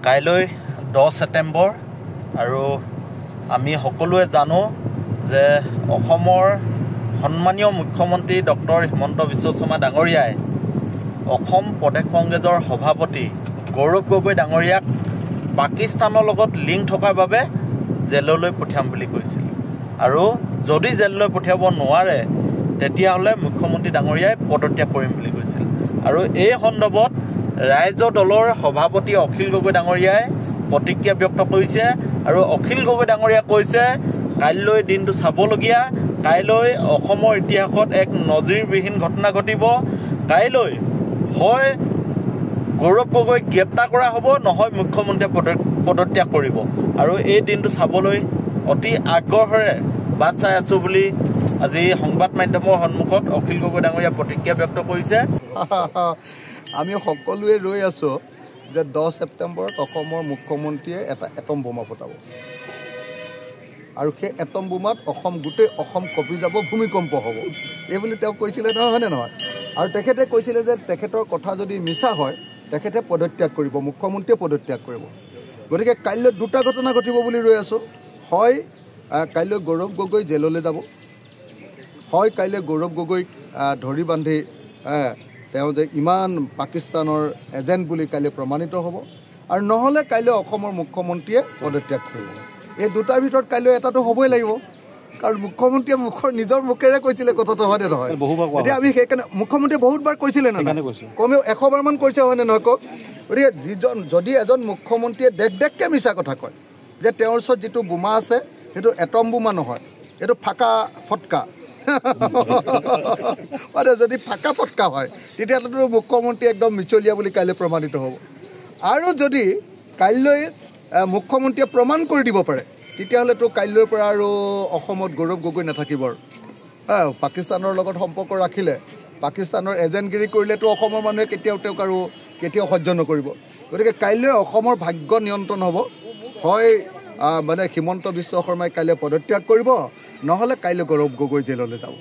কাইলৈ 10 ছেপ্টেম্বৰ আৰু আমি সকলোৱে জানো যে অসমৰ সন্মানীয় মুখ্যমন্ত্ৰী ডক্টৰ হিমন্ত বিশ্ব শৰ্মা ডাঙৰীয়াই অসম প্ৰদেশ কংগ্ৰেছৰ সভাপতি গৌৰৱ গগৈ ডাঙৰীয়াক পাকিস্তানৰ লগত লিংক থকাৰ বাবে জেললৈ পঠিয়াম বুলি কৈছিল আৰু যদি জেললৈ পঠিয়াব নোৱাৰে তেতিয়াহ'লে মুখ্যমন্ত্ৰী ডাঙৰীয়াই পদত্যাগ কৰিম বুলি কৈছিল আৰু এই সন্দৰ্ভত ৰাজ্য দলৰ সভাপতি অখিল গগৈ ডাঙৰীয়াই প্ৰতিক্ৰিয়া ব্যক্ত কৰিছে আৰু অখিল গগৈ ডাঙৰীয়াই কৈছে কাইলৈ দিনটো চাবলগীয়া কাইলৈ অসমৰ ইতিহাসত এক নজিৰবিহীন ঘটনা ঘটিব কাইলৈ হয় গৌৰৱ গগৈক গ্ৰেপ্তাৰ কৰা হ'ব নহয় মুখ্যমন্ত্ৰীয়ে পদত্যাগ কৰিব আৰু এই দিনটো চাবলৈ অতি আগ্ৰহেৰে বাট চাই আছো বুলি আজি সংবাদ মাধ্যমৰ সন্মুখত অখিল গগৈ ডাঙৰীয়াই প্ৰতিক্ৰিয়া ব্যক্ত কৰিছে আমি সকলোৱে ৰৈ আছো যে 10 ছেপ্টেম্বৰত অসমৰ মুখ্যমন্ত্ৰীয়ে এটা এটম বোমা ফুটাব আৰু সেই এটম বোমাত গোটেই অসম কঁপি যাব ভূমিকম্প হ'ব এই বুলি তেওঁ কৈছিলে নহয়নে নহয় আৰু তেখেতে কৈছিলে যে তেখেতৰ কথা যদি মিছা হয় তেখেতে পদত্যাগ কৰিব মুখ্যমন্ত্ৰীয়ে পদত্যাগ কৰিব গতিকে কাইলৈ দুটা ঘটনা ঘটিব বুলি ৰৈ আছো হয় কাইলৈ গৌৰৱ গগৈ জেললৈ যাব হয় কাইলৈ গৌৰৱ গগৈক ধৰি বান্ধি তেওঁ যে ইমান পাকিস্তানৰ এজেণ্ট বুলি কাইলৈ প্ৰমাণিত হ'ব আৰু নহ'লে কাইলৈ অসমৰ মুখ্যমন্ত্ৰীয়ে পদত্যাগ কৰিব এই দুটাৰ ভিতৰত কাইলৈ এটাটো হ'বই লাগিব কাৰণ মুখ্যমন্ত্ৰীয়ে নিজৰ মুখেৰে কৈছিলে কথাটো হয়নে নহয় এতিয়া আমি সেইকাৰণে মুখ্যমন্ত্ৰীয়ে বহুতবাৰ কৈছিলে নে কমেও 100 বাৰমান কৈছে হয়নে নহয় কওক গতিকে যদি এজন মুখ্যমন্ত্ৰীয়ে দেশকে মিছা কথা কয় যে তেওঁৰ ওচৰত যিটো বোমা আছে সেইটো এটম বোমা নহয় এইটো ফাকা ফটকা যদি ফাকা ফটকা হয় তেতিয়াহ'লেতো মুখ্যমন্ত্ৰী একদম মিছলীয়া বুলি কাইলৈ প্ৰমাণিত হ'ব আৰু যদি কাইলৈ মুখ্যমন্ত্ৰীয়ে প্ৰমাণ কৰি দিব পাৰে তেতিয়াহ'লেতো কাইলৈৰ পৰা আৰু অসমত গৌৰৱ গগৈ নাথাকিব আৰু পাকিস্তানৰ লগত সম্পৰ্ক ৰাখিলে পাকিস্তানৰ এজেণ্টগিৰি কৰিলেতো অসমৰ মানুহে কেতিয়াও সহ্য নকৰিব গতিকে কাইলৈ অসমৰ ভাগ্য নিয়ন্ত্ৰণ হ'ব হয় মানে হিমন্ত বিশ্ব শৰ্মাই কাইলৈ পদত্যাগ কৰিব নহ'লে কাইলৈ গৌৰৱ গগৈ জেললৈ যাব